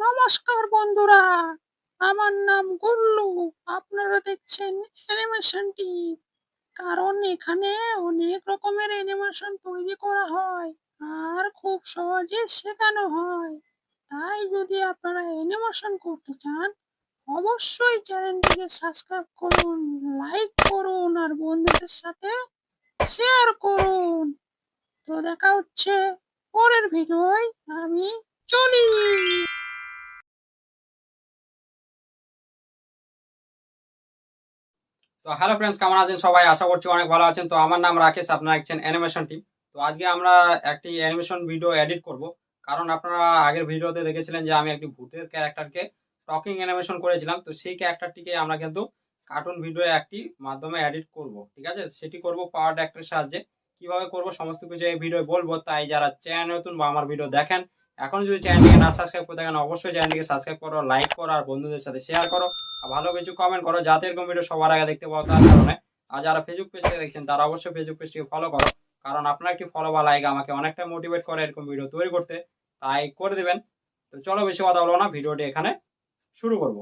নমস্কার বন্ধুরা, আমার নাম গুল্লু। আপনারা দেখছেন অ্যানিমেশন টিপ। কারণ এখানে অনেক রকমের অ্যানিমেশন তৈরি করা হয় আর খুব সহজে শেখানো হয়। তাই যদি আপনারা অ্যানিমেশন করতে চান, অবশ্যই চ্যানেলটিকে সাবস্ক্রাইব করুন, লাইক করুন আর বন্ধুদের সাথে শেয়ার করুন। তো দেখা হচ্ছে পরের ভিডিওয়। আমি চলি। তো হ্যালো ফ্রেন্ডস, কেমন আছেন সবাই? আশা করছি অনেক ভালো আছেন। তো আমার নাম রাকেশ, আপনারা দেখছেন অ্যানিমেশন টিম। তো আজকে আমরা একটি অ্যানিমেশন ভিডিও এডিট করব। কারণ আপনারা আগের ভিডিওতে দেখেছিলেন যে আমি একটি ভূতের ক্যারেক্টারকে টকিং অ্যানিমেশন করেছিলাম। তো সেই ক্যারেক্টারটিকে আমরা কিন্তু কার্টুন ভিডিও একটি মাধ্যমে এডিট করব, ঠিক আছে? সেটি করব পাওয়ার ড্যাক্টের সাহায্যে। কিভাবে করব সমস্ত কিছু এই ভিডিও বলবো। তাই যারা চ্যানেল নতুন বা আমার ভিডিও দেখেন, এখন যদি চ্যানেলটিকে না সাবস্ক্রাইব করে থাকেন, অবশ্যই চ্যানেলটিকে সাবস্ক্রাইব করো, লাইক করো আর বন্ধুদের সাথে শেয়ার করো। ভালো কিছু কমেন্ট করো যাতে এরকম ভিডিও সবার আগে দেখতে পাও, তার কারণে। আর যারা ফেসবুক পেজ থেকে দেখছেন তারা অবশ্যই ফেসবুক পেজটিকে ফলো করো, কারণ আপনার একটি ফলো বা লাইক আমাকে অনেকটা মোটিভেট করে এরকম ভিডিও তৈরি করতে। তাই করে দিবেন। তো চলো বেশি কথা বলবো না, ভিডিওটি এখানে শুরু করব।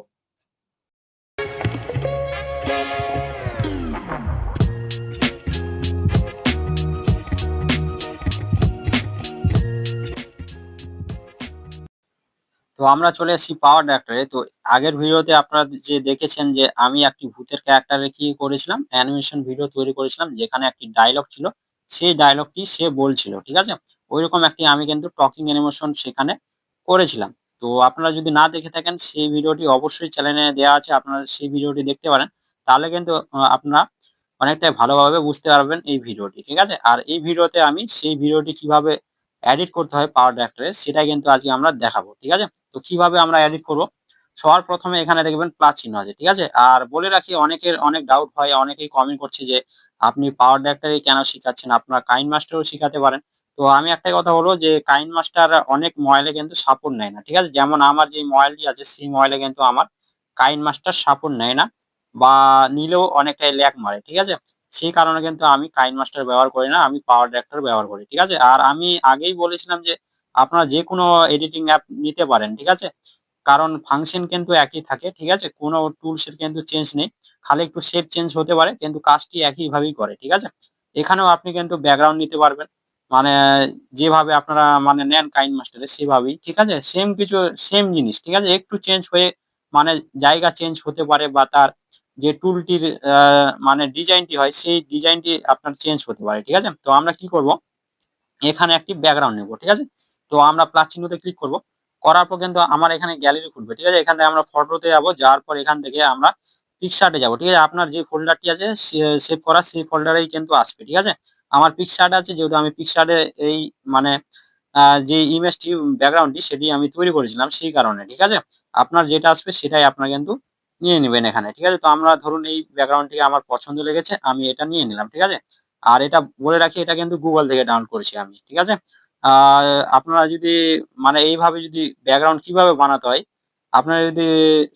তো আমরা চলে এসেছি পাওয়ার ডাক্তারে। তো আগের ভিডিওতে আপনারা যে দেখেছেন যে আমি একটি ভূতের ক্যারেক্টারে কি করেছিলাম, অ্যানিমেশন ভিডিও তৈরি করেছিলাম, যেখানে একটি ডায়লগ ছিল। সেই ডায়লগটি সে বলছিল, ঠিক আছে? ওইরকম একটি আমি কিন্তু টকিং অ্যানিমেশন সেখানে করেছিলাম। তো আপনারা যদি না দেখে থাকেন, সেই ভিডিওটি অবশ্যই চ্যানেলে দেওয়া আছে, আপনারা সেই ভিডিওটি দেখতে পারেন। তাহলে কিন্তু আপনারা অনেকটাই ভালোভাবে বুঝতে পারবেন এই ভিডিওটি, ঠিক আছে? আর এই ভিডিওতে আমি সেই ভিডিওটি কিভাবে এডিট করতে হয় পাওয়ার ডাইরেক্টরে সেটাই কিন্তু আজকে আমরা দেখাবো, ঠিক আছে? তো কিভাবে আমরা এডিট করব, সবার প্রথমে এখানে দেখবেন প্লাস চিহ্ন আছে, ঠিক আছে? আর বলে রাখি, অনেকের অনেক ডাউট হয়, অনেকেই কমেন্ট করছে যে আপনি পাওয়ার ডাইরেক্টরে কেন শিখাচ্ছেন, আপনারা কাইন মাস্টারও শিখাতে পারেন। তো আমি একটাই কথা বলবো যে কাইন মাস্টার অনেক মডেলে কিন্তু সাপোর্ট নেয় না, ঠিক আছে? যেমন আমার যে মডেলটি আছে সেই মডেলে কিন্তু আমার কাইন মাস্টার সাপোর্ট নেয় না, বা নিলেও অনেকটাই ল্যাগ মারে, ঠিক আছে? সেই কারণে কিন্তু আমি কাইন মাস্টার ব্যবহার করি না, আমি পাওয়ার ডাইরেক্টর ব্যবহার করি, ঠিক আছে? আর আমি আগেই বলেছিলাম যে আপনারা যেকোনো এডিটিং অ্যাপ নিতে পারেন, ঠিক আছে? কারণ ফাংশন কিন্তু একই থাকে, ঠিক আছে? কোনো টুলস এর কিন্তু চেঞ্জ নেই। খালি একটু শেপ চেঞ্জ হতে পারে, কিন্তু কাজটি একইভাবেই করে, ঠিক আছে? এখানেও আপনি কিন্তু ব্যাকগ্রাউন্ড নিতে পারবেন। মানে যেভাবে আপনারা মানে নেন কাইন মাস্টারে সেভাবেই, ঠিক আছে? সেম কিছু, সেম জিনিস, ঠিক আছে? একটু চেঞ্জ হয়ে মানে জায়গা চেঞ্জ হতে পারে, বা তার যে টুলটির মানে ডিজাইনটি হয় সেই ডিজাইনটি আপনার চেঞ্জ হতে পারে, ঠিক আছে? তো আমরা কি করব, এখানে একটি ব্যাকগ্রাউন্ড নেব, ঠিক আছে? তো আমরা প্লাস চিহ্নতে ক্লিক করব। করার পর কিন্তু আমার এখানে গ্যালারি খুলবে, ঠিক আছে? এখান থেকে আমরা ফটোতে যাব, যাওয়ার পর এখান থেকে আমরা পিকচার্টে যাব, ঠিক আছে? আপনার যে ফোল্ডারটি আছে সেভ করা সেই ফোল্ডারেই কিন্তু আসবে, ঠিক আছে? আমার পিকচার্ট আছে, যেহেতু আমি পিকচার্টে এই মানে যে ইমেজটি ব্যাকগ্রাউন্ডটি সেটি আমি তৈরি করেছিলাম সেই কারণে, ঠিক আছে? আপনার যেটা আসবে সেটাই আপনার কিন্তু নিয়ে নেবেন এখানে, ঠিক আছে? তো আমরা ধরুন এই ব্যাকগ্রাউন্ডটি আমার পছন্দ লেগেছে, আমি এটা নিয়ে নিলাম, ঠিক আছে? আর এটা বলে রাখি, এটা কিন্তু গুগল থেকে ডাউনলোড করেছি আমি, ঠিক আছে? আর আপনারা যদি মানে এইভাবে যদি ব্যাকগ্রাউন্ড কিভাবে বানাতে হয় আপনারা যদি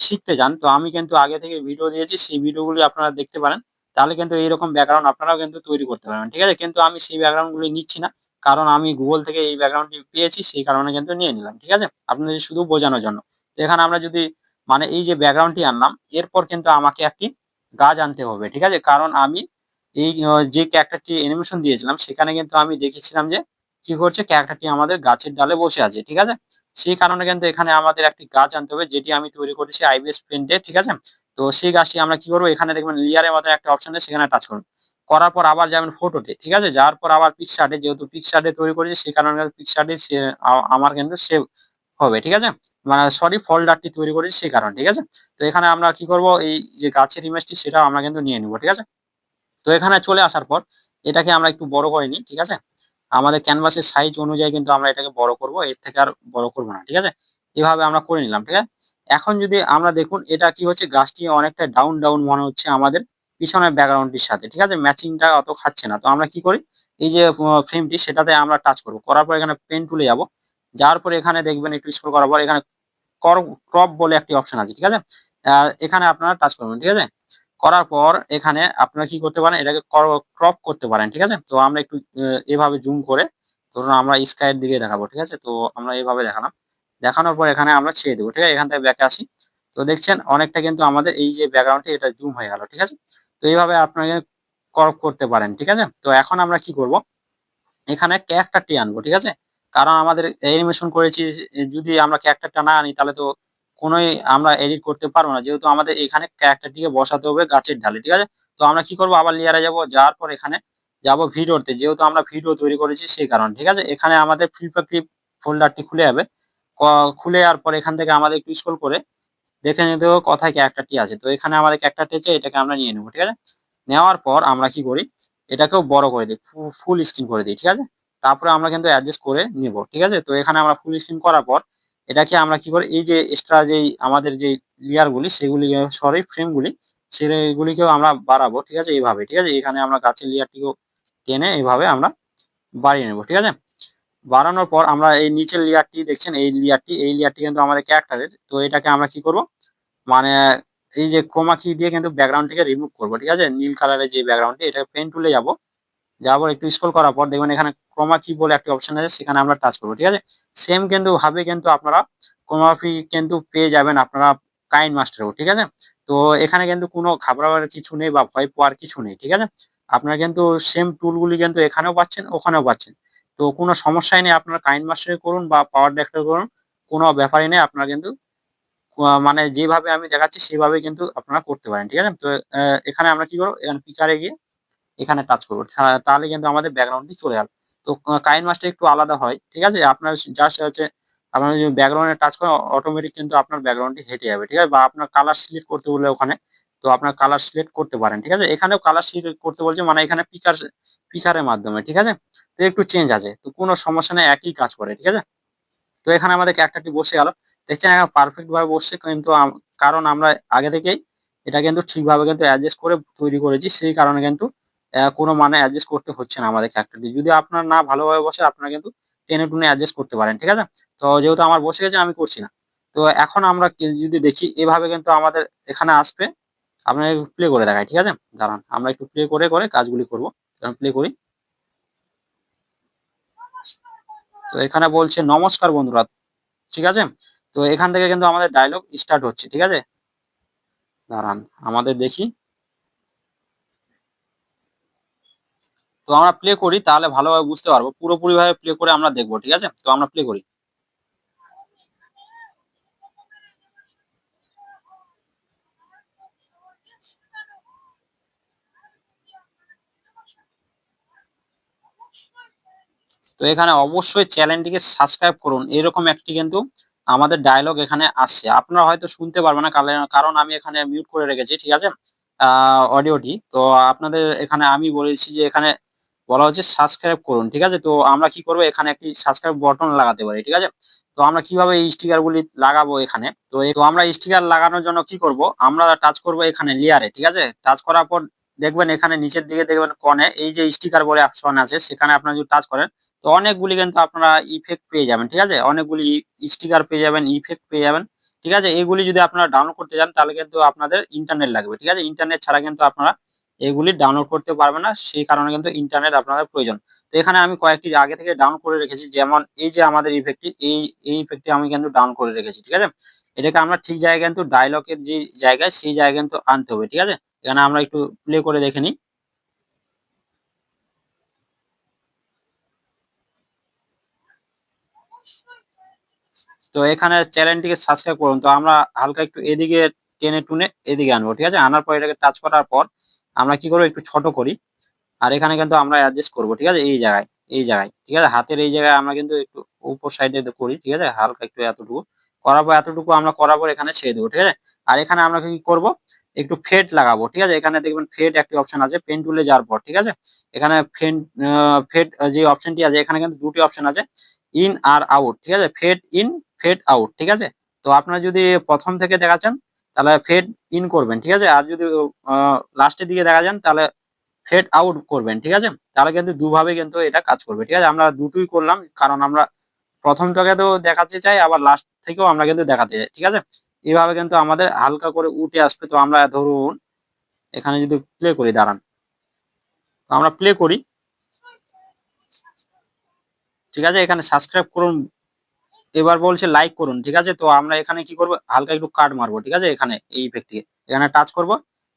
শিখতে চান, তো আমি কিন্তু আগে থেকে ভিডিও দিয়েছি, সেই ভিডিওগুলি আপনারা দেখতে পারেন। তাহলে কিন্তু এইরকম ব্যাকগ্রাউন্ড আপনারাও কিন্তু তৈরি করতে পারবেন, ঠিক আছে? কিন্তু আমি সেই ব্যাকগ্রাউন্ড গুলি নিচ্ছি না, কারণ আমি গুগল থেকে এই ব্যাকগ্রাউন্ডটি পেয়েছি সেই কারণে কিন্তু নিয়ে নিলাম, ঠিক আছে? আপনাদের শুধু বোঝানোর জন্য। তো এখানে আমরা যদি মানে এই যে ব্যাকগ্রাউন্ডটি আনলাম, এরপর কিন্তু আমাকে একটি গাছ আনতে হবে, ঠিক আছে? কারণ আমি এই যে ক্যারেক্টারটি অ্যানিমেশন দিয়েছিলাম সেখানে কিন্তু আমি দেখেছিলাম যে কি করছে, ক্যারেক্টারটি আমাদের গাছের ডালে বসে আছে, ঠিক আছে? সেই কারণে কিন্তু এখানে আমাদের একটি গাছ আনতে হবে, যেটি আমি তৈরি করেছি আইবিএস পেন্টে, ঠিক আছে? তো সেই গাছটি আমরা কি করবো, এখানে দেখবেন লেয়ারের মতো একটা অপশন আছে, সেখানে টাচ করুন। করার পর আবার যাবেন ফটোতে, ঠিক আছে? যাওয়ার পর আবার পিকচার্টে, যেহেতু পিকচার্টে তৈরি করেছি সেই কারণে পিকচার্টে আমার কিন্তু সেভ হবে, ঠিক আছে? মানে সরি, ফোল্ডারটি তৈরি করেছি সেই কারণে, ঠিক আছে? তো এখানে আমরা কি করব, এই যে গাছের ইমেজটি সেটা আমরা কিন্তু নিয়ে নিব, ঠিক আছে? তো এখানে চলে আসার পর এটাকে আমরা একটু বড় করে নিই, ঠিক আছে? আমাদের ক্যানভাসের সাইজ অনুযায়ী কিন্তু আমরা এটাকে বড় করব, এর থেকে আর বড় করব না, ঠিক আছে? এভাবে আমরা করে নিলাম, ঠিক আছে? এখন যদি আমরা দেখুন এটা কি হচ্ছে, গাছটি অনেকটা ডাউন ডাউন মনে হচ্ছে আমাদের পিছনের ব্যাকগ্রাউন্ডটির সাথে, ঠিক আছে? ম্যাচিংটা অত খাচ্ছে না। তো আমরা কি করি, এই যে ফ্রেমটি সেটাতে আমরা টাচ করব, করার পর এখানে পেন টুলে যাব। যাওয়ার পর এখানে দেখবেন একটু স্ক্রল করার পর এখানে ক্রপ বলে একটি অপশন আছে, ঠিক আছে? এখানে আপনারা টাচ করবেন, ঠিক আছে? করার পর এখানে আপনারা কি করতে পারেন, এটাকে ক্রপ করতে পারেন, ঠিক আছে? তো আমরা একটু এভাবে জুম করে ধরুন আমরা স্কাই এর দিকে দেখাবো, ঠিক আছে? তো আমরা এভাবে দেখালাম। দেখানোর পর এখানে আমরা ছেড়ে দেবো, ঠিক আছে? এখান থেকে ব্যাকে আসি। তো দেখছেন অনেকটা কিন্তু আমাদের এই যে ব্যাকগ্রাউন্ডটি এটা জুম হয়ে গেল, ঠিক আছে? তো এইভাবে আপনারা ক্রপ করতে পারেন, ঠিক আছে? তো এখন আমরা কি করব, এখানে ক্যারেক্টারটি আনবো, ঠিক আছে? কারণ আমাদের অ্যানিমেশন করেছি, যদি আমরা ক্যারেক্টারটা না আনি তাহলে তো কোনোই আমরা এডিট করতে পারবো না। যেহেতু আমাদের এখানে ক্যারেক্টারটিকে বসাতে হবে গাছের ডালে, ঠিক আছে? তো আমরা কি করব, আবার লেয়ারে যাব, যাওয়ার পর এখানে যাব ভিডিওতে, যেহেতু আমরা ভিডিও তৈরি করেছি সেই কারণে, ঠিক আছে? এখানে আমাদের ফ্লিপা ক্লিপ ফোল্ডারটি খুলে যাবে। ক খুলে যাওয়ার পর এখান থেকে আমাদের একটু স্ক্রল করে দেখে নিতে হবে কোথায় ক্যারেক্টারটি আছে। তো এখানে আমাদের ক্যারেক্টারটি আছে, এটাকে আমরা নিয়ে নেব, ঠিক আছে? নেওয়ার পর আমরা কি করি, এটাকেও বড় করে দিই, ফুল স্ক্রিন করে দিই, ঠিক আছে? তারপরে আমরা কিন্তু অ্যাডজাস্ট করে নিব, ঠিক আছে? তো এখানে আমরা ফুল স্ক্রিন করার পর এটাকে আমরা কি করি, এই যে এক্সট্রা যেই আমাদের যেই লেয়ার গুলি সেগুলি সরি ফ্রেম গুলি সেগুলিকেও আমরা বাড়াবো, ঠিক আছে? এইভাবে, ঠিক আছে? এখানে আমরা গাছের লেয়ারটিকেও টেনে এইভাবে আমরা বাড়িয়ে নেব, ঠিক আছে? বাড়ানোর পর আমরা এই নিচের লেয়ারটি দেখছেন, এই লেয়ারটি কিন্তু আমাদের ক্যারেক্টারের। তো এটাকে আমরা কি করব, মানে এই যে ক্রোমা কি দিয়ে কিন্তু ব্যাকগ্রাউন্ড থেকে রিমুভ করব, ঠিক আছে? নীল কালারের যে ব্যাকগ্রাউন্ডটি, এটা পেন টুলে যাব। যাওয়ার পর একটু স্ক্রল করার পর দেখবেন এখানে ক্রোমা কি বলে একটা অপশন আছে, সেখানে আমরা টাচ করব, ঠিক আছে? সেম কিন্তু ভাবে কিন্তু আপনারা ক্রোমাফি কিন্তু পেয়ে যাবেন আপনারা কাইন মাস্টারেও, ঠিক আছে? তো এখানে কিন্তু কোনো ঘাবড়াবার কিছু নেই বা ভয় পাওয়ার কিছু নেই, ঠিক আছে? আপনারা কিন্তু সেম টুলগুলি কিন্তু এখানেও পাচ্ছেন, ওখানেও পাচ্ছেন। তো কোনো সমস্যাই নেই, আপনারা কাইন মাস্টারে করুন বা পাওয়ার ডিরেক্টরে করুন, কোনো ব্যাপারই নেই। আপনারা কিন্তু মানে যেভাবে আমি দেখাচ্ছি সেভাবে কিন্তু আপনারা করতে পারেন, ঠিক আছে? তো এখানে আমরা কি করব, এখানে পিকারে গিয়ে এখানে টাচ করব। তাহলে কিন্তু আমাদের ব্যাকগ্রাউন্ডটি চলে গেল। তো কাইন মাস্টার একটু আলাদা হয়, ঠিক আছে? আপনার জাস্ট হচ্ছে আপনারা যদি ব্যাকগ্রাউন্ডে টাচ করেন অটোমেটিক কিন্তু আপনার ব্যাকগ্রাউন্ডটি হেঁটে যাবে, ঠিক আছে? বা আপনার কালার সিলেক্ট করতে বললে ওখানে, তো আপনার কালার সিলেক্ট করতে পারেন, ঠিক আছে? এখানেও কালার সিলেক্ট করতে বলছে, মানে এখানে পিকারের মাধ্যমে, ঠিক আছে? তো একটু চেঞ্জ আছে। তো কোনো সমস্যা নেই, একই কাজ করে, ঠিক আছে? তো এখানে আমাদের ক্যারেক্টারটি বসে গেল। দেখছেন এখন পারফেক্ট ভাবে বসছে, কিন্তু কারণ আমরা আগে থেকেই এটা কিন্তু ঠিকভাবে কিন্তু অ্যাডজাস্ট করে তৈরি করেছি। সেই কারণে কিন্তু কোনো মানে অ্যাডজাস্ট করতে হচ্ছে না আমাদের ক্যারেক্টারটি। যদি আপনার না ভালোভাবে বসে আপনারা কিন্তু টেনে টুনে অ্যাডজাস্ট করতে পারেন, ঠিক আছে? তো যেহেতু আমার বসে গেছে আমি করছি না। তো এখন আমরা যদি দেখি এভাবে কিন্তু আমাদের এখানে আসবে। আপনাকে প্লে করে দেখাই, ঠিক আছে? দাঁড়ান আমরা একটু প্লে করে কাজগুলি করব। প্লে করি। তো এখানে বলছে নমস্কার বন্ধুরা, ঠিক আছে? তো এখান থেকে কিন্তু আমাদের ডায়লগ স্টার্ট হচ্ছে, ঠিক আছে? দাঁড়ান আমাদের দেখি। তো আমরা প্লে করি তাহলে ভালোভাবে বুঝতে পারবো। পুরোপুরিভাবে প্লে করে আমরা দেখবো, ঠিক আছে? তো আমরা প্লে করি। তো এখানে অবশ্যই চ্যানেলটিকে সাবস্ক্রাইব করুন। এরকম একটি কিন্তু আমাদের ডায়লগ এখানে আসছে। আপনারা হয়তো শুনতে পারবেন না কারণ আমি এখানে মিউট করে রেখেছি, ঠিক আছে? অডিওটি। তো আপনাদের এখানে আমি বলেছি যে এখানে বলা হচ্ছে সাবস্ক্রাইব করুন, ঠিক আছে? তো আমরা কি করব, এখানে একটি সাবস্ক্রাইব বাটন লাগাতে পারি, ঠিক আছে? তো আমরা কিভাবে এই স্টিকার গুলি লাগাবো এখানে, তো আমরা স্টিকার লাগানোর জন্য কি করব, আমরা টাচ করব এখানে লেয়ারে, ঠিক আছে? টাচ করার পর দেখবেন এখানে নিচের দিকে দেখবেন কর্নে এই যে স্টিকার বলে অপশন আছে, সেখানে আপনারা যদি টাচ করেন তো অনেকগুলি কিন্তু আপনারা ইফেক্ট পেয়ে যাবেন, ঠিক আছে? অনেকগুলি স্টিকার পেয়ে যাবেন, ইফেক্ট পেয়ে যাবেন, ঠিক আছে? এগুলি যদি আপনারা ডাউনলোড করতে চান তাহলে কিন্তু আপনাদের ইন্টারনেট লাগবে, ঠিক আছে? ইন্টারনেট ছাড়া কিন্তু আপনারা এগুলি ডাউনলোড করতে পারবেন না। সেই কারণে কিন্তু ইন্টারনেট আপনাদের প্রয়োজন। তো এখানে আমি কয়েকটি আগে থেকে ডাউনলোড করে রেখেছি। যেমন এই যে আমাদের ইফেক্টটি, এই ইফেক্টটি আমি কিন্তু ডাউন করে রেখেছি, ঠিক আছে? এটাকে আমরা ঠিক জায়গায় কিন্তু ডায়ালগের যে জায়গায় সেই জায়গায় কিন্তু আনতে হবে, ঠিক আছে? এখানে আমরা একটু প্লে করে দেখে নিই। তো এখানে চ্যানেলটিকে সাবস্ক্রাইব করুন। তো আমরা হালকা একটু এদিকে টেনে টুনে এদিকে আনবো, ঠিক আছে? আনার পর এটাকে টাচ করার পর আমরা কি করবো, একটু ছোট করি। আর এখানে কিন্তু আমরা অ্যাডজাস্ট করবো, ঠিক আছে? এই জায়গায়, ঠিক আছে? হাতের এই জায়গায় আমরা কিন্তু একটু উপর সাইডে করি, ঠিক আছে? হালকা একটু এতটুকু করার পর এতটুকু আমরা করার পর এখানে ছেড়ে দেবো, ঠিক আছে? আর এখানে আমরা কি করব, একটু ফেড লাগাবো, ঠিক আছে? এখানে দেখবেন ফেড একটি অপশন আছে পেন টুলে যাওয়ার পর, ঠিক আছে? এখানে ফেড যে অপশনটি আছে এখানে কিন্তু দুটি অপশন আছে, ইন আর আউট, ঠিক আছে? ফেড ইন, ফেড আউট, ঠিক আছে? তো আপনারা যদি প্রথম থেকে দেখাচ্ছেন তাহলে ফেড ইন করবেন, ঠিক আছে? আর যদি লাস্টের দিকে দেখা যান তাহলে ফেড আউট করবেন, ঠিক আছে? তাহলে কিন্তু দুভাবে কিন্তু এটা কাজ করবে, ঠিক আছে? আমরা দুটোই করলাম কারণ আমরা প্রথমটাকে তো দেখাতে চাই, আবার লাস্ট থেকেও আমরা কিন্তু দেখাতে চাই, ঠিক আছে? এভাবে কিন্তু আমাদের হালকা করে উঠে আসবে। তো আমরা ধরুন এখানে যদি প্লে করি, দাঁড়ান তো আমরা প্লে করি, ঠিক আছে? এখানে সাবস্ক্রাইব করুন এবার বলছে লাইক করুন, ঠিক আছে? তো আমরা এখানে কি করব, হালকা একটু কাট মারবো, ঠিক আছে? এখানে এই ইফেক্টটিকে এখানে টাচ করব।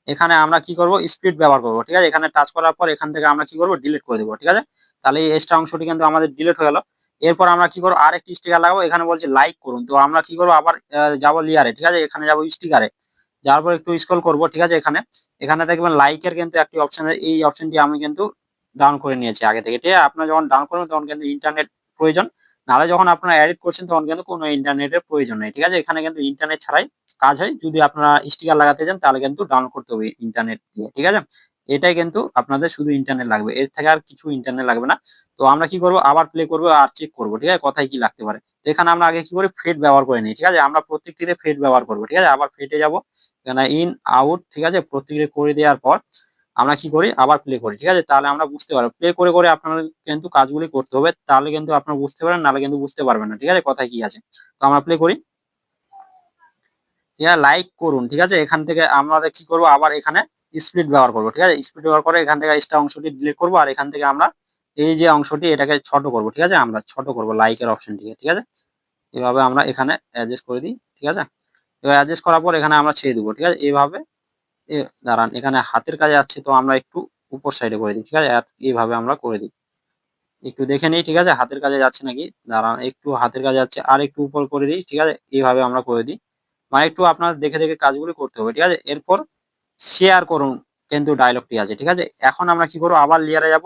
এখানে আমরা কি করব, স্পিড ব্যবহার করব, ঠিক আছে? এখানে টাচ করার পর এখান থেকে আমরা কি করব, ডিলিট করে দেবো, ঠিক আছে? তাহলে এই এক্সট্রা অংশটি কিন্তু আমাদের ডিলিট হয়ে গেল। এরপর আমরা কি করব, আরেকটি স্টিকার লাগাবো। এখানে বলছে লাইক করুন, তো আমরা কি করব, আবার যাব লেয়ারে, ঠিক আছে? এখানে যাব স্টিকারে, যাওয়ার পর একটু স্ক্রল করব, ঠিক আছে? এখানে এখানে দেখবেন লাইকের কিন্তু একটি অপশন, এই অপশনটি আমি কিন্তু ডাউন করে নিয়েছি আগে থেকে, ঠিক আছে? আপনারা যখন ডাউন করবেন তখন কিন্তু ইন্টারনেট প্রয়োজন, নাহলে যখন আপনারা এডিট করছেন তখন কিন্তু কোনো ইন্টারনেটের প্রয়োজন নেই, ঠিক আছে? এখানে কিন্তু ইন্টারনেট ছাড়াই কাজ হয়। যদি আপনারা স্টিকার লাগাতে চান তাহলে কিন্তু ডাউনলোড করতে হবে ইন্টারনেট দিয়ে, ঠিক আছে? এটাই কিন্তু আপনাদের শুধু ইন্টারনেট লাগবে, এর থেকে আর কিছু ইন্টারনেট লাগবে না। তো আমরা কি করব, আবার প্লে করব আর চেক করব, ঠিক আছে? কোথায় কি লাগতে পারে। তো এখানে আমরা আগে কি করি, ফেড ব্যবহার করে নিই, ঠিক আছে? আমরা প্রত্যেকটিতে ফেড ব্যবহার করব, ঠিক আছে? আবার ফেডে যাব, এখানে ইন আউট, ঠিক আছে? প্রত্যেকটি করে দেওয়ার পর আমরা কি করি, আবার প্লে করি, ঠিক আছে? তাহলে আমরা বুঝতে পারবো, প্লে করে করে আপনাদের কিন্তু কাজগুলি করতে হবে, তাহলে কিন্তু আপনারা বুঝতে পারেন, নাহলে কিন্তু বুঝতে পারবেন না, ঠিক আছে? কোথায় কি আছে। তো আমরা প্লে করি, ঠিক আছে? লাইক করুন, ঠিক আছে? এখান থেকে আমাদের কি করব, আবার এখানে স্প্লিট ব্যবহার করব, ঠিক আছে? স্প্লিট ব্যবহার করে এখান থেকে এক্সট্রা অংশটি ডিলিট করব, আর এখান থেকে আমরা এই যে অংশটি এটাকে ছোট করব, ঠিক আছে? আমরা ছোট করব লাইকের অপশনটিকে, ঠিক আছে? এভাবে আমরা এখানে অ্যাডজাস্ট করে দিই, ঠিক আছে? এবার অ্যাডজাস্ট করার পর এখানে আমরা ছেড়ে দিব, ঠিক আছে? এইভাবে দাঁড়ান, এখানে হাতের কাজে আছে তো আমরা একটু উপর সাইডে করে দিই, ঠিক আছে? এইভাবে আমরা করে দিই, একটু দেখে নিই, ঠিক আছে? হাতের কাজে যাচ্ছে নাকি, দাঁড়ান, একটু হাতের কাজে যাচ্ছে, আর একটু উপর করে দিই, ঠিক আছে? এইভাবে আমরা করে দিই, মানে একটু আপনার দেখে দেখে কাজগুলি করতে হবে, ঠিক আছে? এরপর শেয়ার করুন কিন্তু ডায়লগটি আছে, ঠিক আছে? এখন আমরা কি করবো, আবার লেয়ারে যাব,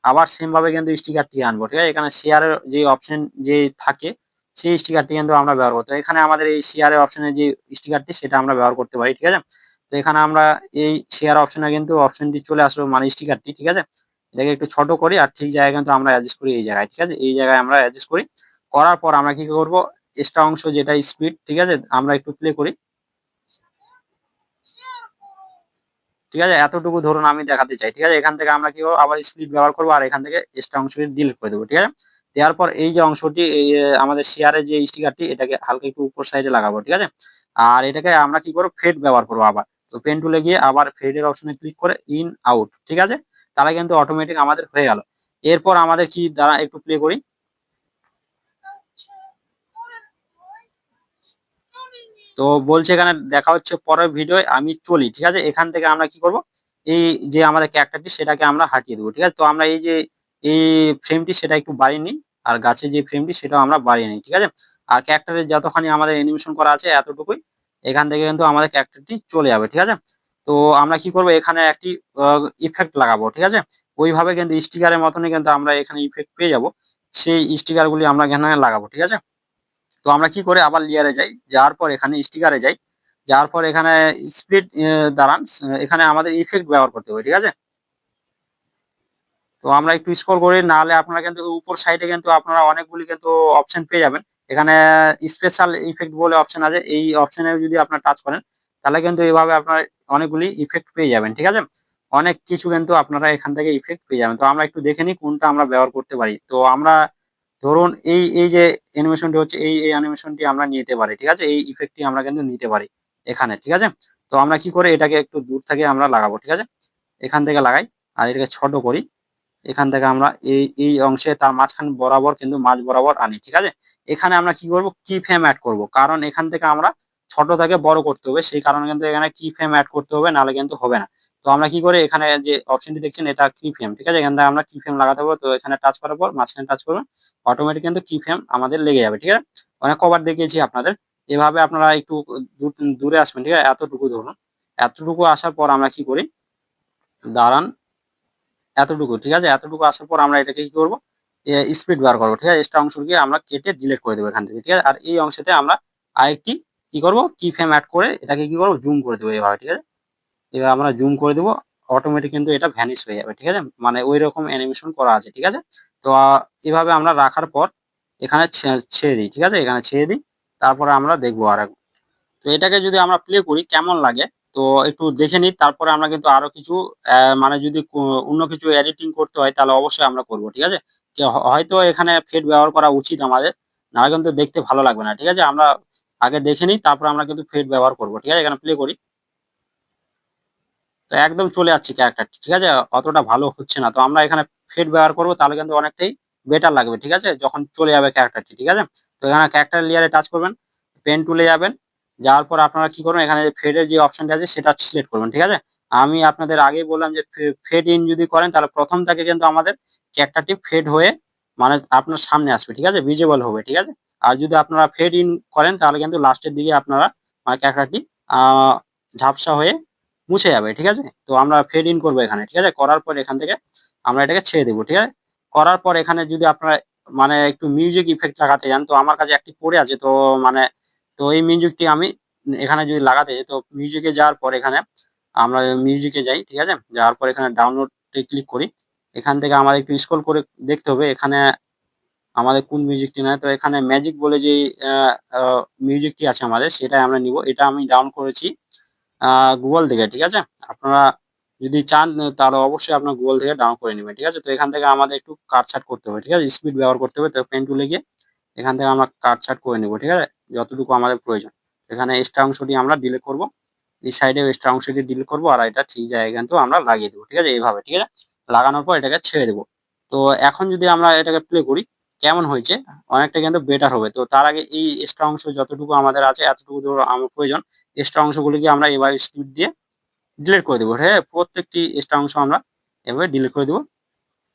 আবার সেম ভাবে কিন্তু স্টিকারটি আনবো, ঠিক আছে? এখানে শেয়ারের যে অপশন যে থাকে সেই স্টিকারটি কিন্তু আমরা ব্যবহার করতে হয়। এখানে আমাদের এই শেয়ারের অপশনের যে স্টিকারটি সেটা আমরা ব্যবহার করতে পারি, ঠিক আছে? তো এখানে আমরা এই শেয়ার অপশনে কিন্তু অপশনটি চলে আসলো, মানে স্টিকারটি, ঠিক আছে? এটাকে একটু ছোট করি, আর ঠিক জায়গায় কিন্তু আমরা অ্যাডজাস্ট করি এই জায়গায়, ঠিক আছে? এই জায়গায় আমরা অ্যাডজাস্ট করি, করার পর আমরা কি করব, এক্সট্রা অংশ যেটা স্পিড, ঠিক আছে? আমরা একটু প্লে করি, ঠিক আছে? এতটুকু ধরুন আমি দেখাতে চাই, ঠিক আছে? এখান থেকে আমরা কি করবো, আবার স্প্লিট ব্যবহার করবো, আর এখান থেকে এক্সট্রা অংশটি ডিলিট করে দেবো, ঠিক আছে? দেওয়ার পর এই যে অংশটি, এই আমাদের শেয়ারের যে স্টিকারটি, এটাকে হালকা একটু উপর সাইডে লাগাবো, ঠিক আছে? আর এটাকে আমরা কি করবো, ফেড ব্যবহার করবো আবার। তো পেন টুলে গিয়ে আবার ফেডের অপশনে ক্লিক করে ইন আউট, ঠিক আছে? তাহলে কিন্তু অটোমেটিক আমাদের হয়ে গেল। এরপর আমাদের কি, দ্বারা একটু প্লে করি, তো বলছে এখানে দেখা হচ্ছে পরের ভিডিও, আমি চলি, ঠিক আছে? এখান থেকে আমরা কি করব, এই যে আমাদের ক্যারেক্টারটি সেটাকে আমরা হাঁটিয়ে দেবো, ঠিক আছে? তো আমরা এই যে এই ফ্রেমটি সেটা একটু বাড়িয়ে নিই, আর গাছের যে ফ্রেমটি সেটাও আমরা বাড়িয়ে নিই, ঠিক আছে? আর ক্যারেক্টারের যতখানি আমাদের অ্যানিমেশন করা আছে এতটুকুই, এখান থেকে কিন্তু আমাদের ক্যারেক্টারটি চলে যাবে, ঠিক আছে? তো আমরা কি করব, এখানে একটি ইফেক্ট লাগাবো, ঠিক আছে? ওইভাবে কিন্তু স্টিকারের মতনই কিন্তু আমরা এখানে ইফেক্ট পেয়ে যাব, সেই স্টিকার গুলি আমরা এখানে লাগাবো, ঠিক আছে? তো আমরা কি করে, আবার লেয়ারে যাই, যাওয়ার পর এখানে স্টিকারে যাই, যাওয়ার পর এখানে স্প্লিট দাঁড়ান, এখানে আমাদের ইফেক্ট ব্যবহার করতে হবে, ঠিক আছে? তো আমরা একটু স্ক্রল করি, নাহলে আপনারা কিন্তু উপর সাইডে কিন্তু আপনারা অনেকগুলি কিন্তু অপশন পেয়ে যাবেন। এখানে স্পেশাল ইফেক্ট বলে অপশন আছে, এই অপশনে যদি আপনারা টাচ করেন তাহলে কিন্তু এইভাবে আপনার অনেকগুলি ইফেক্ট পেয়ে যাবেন, ঠিক আছে? অনেক কিছু কিন্তু আপনারা এখান থেকে ইফেক্ট পেয়ে যাবেন। তো আমরা একটু দেখে নিই কোনটা আমরা ব্যবহার করতে পারি। তো আমরা ধরুন এই যে অ্যানিমেশনটি হচ্ছে, এই অ্যানিমেশনটি আমরা নিতে পারি, ঠিক আছে? এই ইফেক্টটি আমরা কিন্তু নিতে পারি এখানে, ঠিক আছে? তো আমরা কি করে, এটাকে একটু দূর থেকে আমরা লাগাবো, ঠিক আছে? এখান থেকে লাগাই, আর এটাকে ছোট করি, এখান থেকে আমরা এই অংশে তার মাঝখান বরাবর কিন্তু মাঝ বরাবর আনি, ঠিক আছে? এখানে আমরা কি করব, কি ফ্রেম অ্যাড করব, কারণ এখান থেকে আমরা ছোট থেকে বড় করতে হবে, সেই কারণে কিন্তু এখানে কি ফ্রেম অ্যাড করতে হবে, নাহলে কিন্তু হবে না। তো আমরা কি করে, এখানে যে অপশনটি দেখছেন এটা কি ফ্রেম, ঠিক আছে? এখান থেকে আমরা কি ফ্রেম লাগাতে হবে, তো এখানে টাচ করার পর মাঝখানে টাচ করবেন, অটোমেটিক কিন্তু কি ফ্রেম আমাদের লেগে যাবে, ঠিক আছে? অনেক কভার দেখিয়েছি আপনাদের, এভাবে আপনারা একটু দূরে আসবেন, ঠিক আছে? এতটুকু ধরুন, এতটুকু আসার পর আমরা কি করি, দাঁড়ান, এতটুকু, ঠিক আছে? এতটুকু আসার পর আমরা এটাকে কি করব, স্পিড বার করবো, ঠিক আছে? এক্সট্রা অংশকে আমরা কেটে ডিলিট করে দেবো এখান থেকে, ঠিক আছে? আর এই অংশতে আমরা আরেকটি কি করব, কি ফ্রেম অ্যাড করে এটাকে কি করব, জুম করে দেবো এভাবে, ঠিক আছে? এবার আমরা জুম করে দেবো, অটোমেটিক কিন্তু এটা ভ্যানিশ হয়ে যাবে, ঠিক আছে? মানে ওই রকম অ্যানিমেশন করা আছে, ঠিক আছে? তো এভাবে আমরা রাখার পর এখানে ছেড়ে দিই, ঠিক আছে? এখানে ছেড়ে দিই, তারপরে আমরা দেখবো আর তো এটাকে যদি আমরা প্লে করি কেমন লাগে, তো একটু দেখে নিই, তারপরে আমরা কিন্তু আরো কিছু মানে যদি অন্য কিছু এডিটিং করতে হয় তাহলে অবশ্যই আমরা করব, ঠিক আছে? হয়তো এখানে ফেড ব্যবহার করা উচিত আমাদের, নাহলে কিন্তু দেখতে ভালো লাগবে না, ঠিক আছে? আমরা আগে দেখে নিই, তারপর আমরা কিন্তু ফেড ব্যবহার করব, ঠিক আছে? এখানে প্লে করি, তো একদম চলে যাচ্ছে ক্যারেক্টারটি, ঠিক আছে? অতটা ভালো হচ্ছে না, তো আমরা এখানে ফেড ব্যবহার করব, তাহলে কিন্তু অনেকটাই বেটার লাগবে, ঠিক আছে, যখন চলে যাবে ক্যারেক্টারটি, ঠিক আছে। তো এখানে ক্যারেক্টার লেয়ারে টাচ করবেন, পেন টুলে যাবেন, যাওয়ার পর আপনারা কি করবেন, এখানে ফেডের যে অপশনটা আছে সেটা সিলেক্ট করবেন, ঠিক আছে। আমি আপনাদের আগেই বললাম যে ফেড ইন যদি করেন তাহলে প্রথম থেকে কিন্তু আমাদের ক্যারেক্টারটি ফেড হয়ে মানে আপনার সামনে আসবে, ঠিক আছে, ভিজিবল হবে, ঠিক আছে। আর যদি আপনারা ফেড ইন করেন তাহলে কিন্তু লাস্টের দিকে আপনারা মানে ক্যারেক্টারটি ঝাপসা হয়ে মুছে যাবে, ঠিক আছে। তো আমরা ফেড ইন করবো এখানে, ঠিক আছে। করার পর এখান থেকে আমরা এটাকে ছেড়ে দেবো, ঠিক আছে। করার পর এখানে যদি আপনারা মানে একটু মিউজিক ইফেক্ট লাগাতে যান, তো আমার কাছে একটি পড়ে আছে, তো মানে তো এই মিউজিকটি আমি এখানে যদি লাগাতে যাই, তো মিউজিকে যাওয়ার পর এখানে আমরা মিউজিকে যাই, ঠিক আছে। যাওয়ার পর এখানে ডাউনলোডে ক্লিক করি। এখান থেকে আমাদের একটু স্ক্রল করে দেখতে হবে এখানে আমাদের কোন মিউজিকটি নেয়। তো এখানে ম্যাজিক বলে যে মিউজিকটি আছে আমাদের, সেটাই আমরা নিব। এটা আমি ডাউন করেছি গুগল থেকে, ঠিক আছে। আপনারা যদি চান তাহলে অবশ্যই আপনার গুগল থেকে ডাউন করে নেবেন, ঠিক আছে। তো এখান থেকে আমাদের একটু কাটছাট করতে হবে, ঠিক আছে, স্পিড ব্যবহার করতে হবে। তো পেন টুলে গিয়ে এখান থেকে আমরা কাটছাট করে নেব, ঠিক আছে, যতটুকু আমাদের প্রয়োজন। এখানে এক্সট্রা অংশটি আমরা ডিলিট করব, এই সাইডে এক্সট্রা অংশটি ডিলিট করব, আর এটা ঠিক জায়গায় কিন্তু আমরা লাগিয়ে দেবো, ঠিক আছে, এইভাবে, ঠিক আছে। লাগানোর পর এটাকে ছেড়ে দেবো। তো এখন যদি আমরা এটাকে প্লে করি কেমন হয়েছে, অনেকটা কিন্তু বেটার হবে। তো তার আগে এই এক্সট্রা অংশ যতটুকু আমাদের আছে এতটুকু আমার প্রয়োজন, এক্সট্রা অংশগুলিকে আমরা এভাবে স্পিড দিয়ে ডিলিট করে দেবো, হ্যাঁ, প্রত্যেকটি এক্সট্রা অংশ আমরা এভাবে ডিলিট করে দেবো।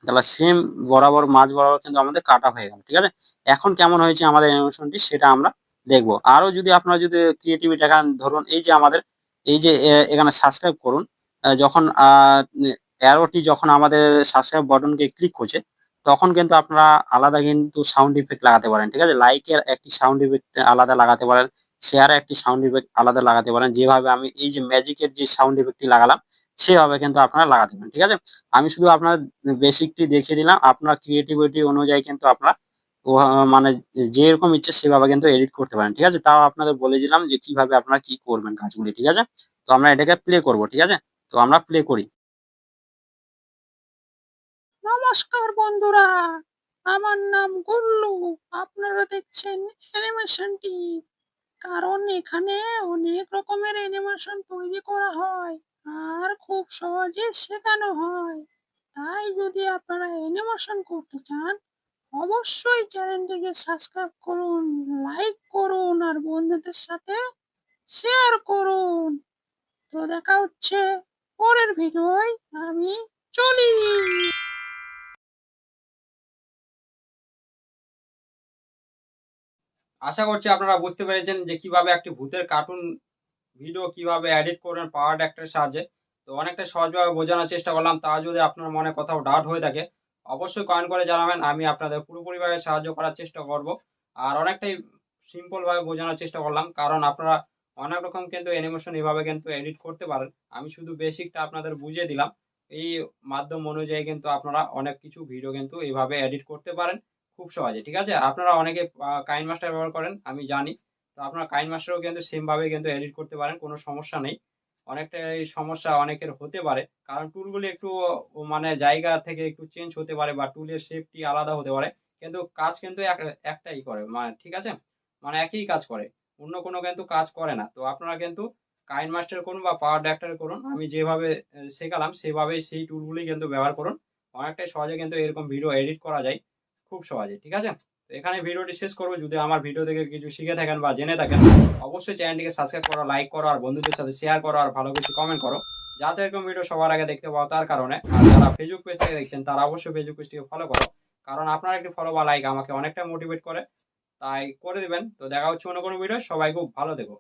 তাহলে সেম বরাবর মাঝ বরাবর কিন্তু আমাদের কাটা হয়ে গেল, ঠিক আছে। এখন কেমন হয়েছে আমাদের অ্যানিমেশনটি সেটা আমরা দেখবো। আরো যদি আপনারা যদি ক্রিয়েটিভিটি দেখান, ধরুন এই যে আমাদের এই যে এখানে সাবস্ক্রাইব করুন, যখন অ্যারোটি যখন আমাদের সাবস্ক্রাইব বাটনকে ক্লিক করছে তখন কিন্তু আপনারা আলাদা কিন্তু সাউন্ড ইফেক্ট লাগাতে পারেন, ঠিক আছে। লাইকের একটি সাউন্ড ইফেক্ট আলাদা লাগাতে পারেন, শেয়ারে একটি সাউন্ড ইফেক্ট আলাদা লাগাতে পারেন, যেভাবে আমি এই যে ম্যাজিকের যে সাউন্ড ইফেক্টটি লাগালাম সেভাবে কিন্তু আপনারা লাগাতে পারেন, ঠিক আছে। আমি শুধু আপনার বেসিকটি দেখিয়ে দিলাম, আপনার ক্রিয়েটিভিটি অনুযায়ী কিন্তু আপনারা মানে যেরকম ইচ্ছে সেভাবে কিন্তু এডিট করতে পারেন, ঠিক আছে। তাও আপনাদের বলে দিলাম যে কিভাবে আপনারা কি করবেন কাজগুলি, ঠিক আছে। তো আমরা এটাকে প্লে করব, ঠিক আছে। তো আমরা প্লে করি। নমস্কার বন্ধুরা, আমার নাম গুল্লু। আপনারা দেখছেন অ্যানিমেশন টিপ। কারণ এখানে অনেক রকমের অ্যানিমেশন তৈরি করা হয় আর খুব সহজে শেখানো হয়। তাই যদি আপনারা অ্যানিমেশন করতে চান অবশ্যই চ্যানেলটিকে সাবস্ক্রাইব করুন, লাইক করুন আর বন্ধুদের সাথে শেয়ার করুন। তো দেখা হচ্ছে পরের ভিডিওয়। আমি চলি। আশা করছি আপনারা বুঝতে পেরেছেন যে কিভাবে একটি ভূতের কার্টুন ভিডিও কিভাবে এডিট করবেন পাওয়ার অ্যাক্টরের সাহায্যে। তো অনেকটা সহজভাবে বোঝানোর চেষ্টা করলাম। তা যদি আপনার মনে কোথাও ডাউট হয়ে থাকে অবশ্যই কমেন্ট করে জানাবেন, আমি আপনাদের পুরোপুরিভাবে সাহায্য করার চেষ্টা করব। আর অনেকটাই সিম্পলভাবে বোঝানোর চেষ্টা করলাম, কারণ আপনারা অনেক রকম কিন্তু অ্যানিমেশন এভাবে কিন্তু এডিট করতে পারেন। আমি শুধু বেসিকটা আপনাদের বুঝিয়ে দিলাম। এই মাধ্যম অনুযায়ী কিন্তু আপনারা অনেক কিছু ভিডিও কিন্তু এইভাবে এডিট করতে পারেন খুব সহজে, ঠিক আছে। আপনারা অনেকে কাইন মাস্টার ব্যবহার করেন আমি জানি, তো আপনারা কাইন মাস্টারও কিন্তু সেম ভাবে কিন্তু এডিট করতে পারেন, কোনো সমস্যা নেই। অনেকটা এই সমস্যা অনেকের হতে পারে, কারণ টুলগুলি একটু মানে জায়গা থেকে একটু চেঞ্জ হতে পারে বা টুলের শেপটি আলাদা হতে পারে, কিন্তু কাজ কিন্তু একটাই করে, মানে ঠিক আছে, মানে একই কাজ করে, অন্য কোনো কিন্তু কাজ করে না। তো আপনারা কিন্তু কাইন মাস্টার করুন বা পাওয়ার ডাক্তার করুন, আমি যেভাবে শেখালাম সেভাবেই সেই টুলগুলি কিন্তু ব্যবহার করুন। অনেকটাই সহজে কিন্তু এরকম ভিডিও এডিট করা যায় খুব সহজে, ঠিক আছে। তো এখানে ভিডিওটি শেষ করবো। যদি আমার ভিডিও থেকে কিছু শিখে থাকেন বা জেনে থাকেন অবশ্যই চ্যানেলটিকে সাবস্ক্রাইব করো, লাইক করো আর বন্ধুদের সাথে শেয়ার করো আর ভালো কিছু কমেন্ট করো, যাতে এরকম ভিডিও সবার আগে দেখতে পাও তার কারণে। আর যারা ফেসবুক পেজ থেকে দেখছেন তারা অবশ্যই ফেসবুক পেজটিকে ফলো করো, কারণ আপনার একটি ফলো বা লাইক আমাকে অনেকটা মোটিভেট করে, তাই করে দিবেন। তো দেখা হচ্ছে অন্য কোনো ভিডিও, সবাই খুব ভালো থেকো।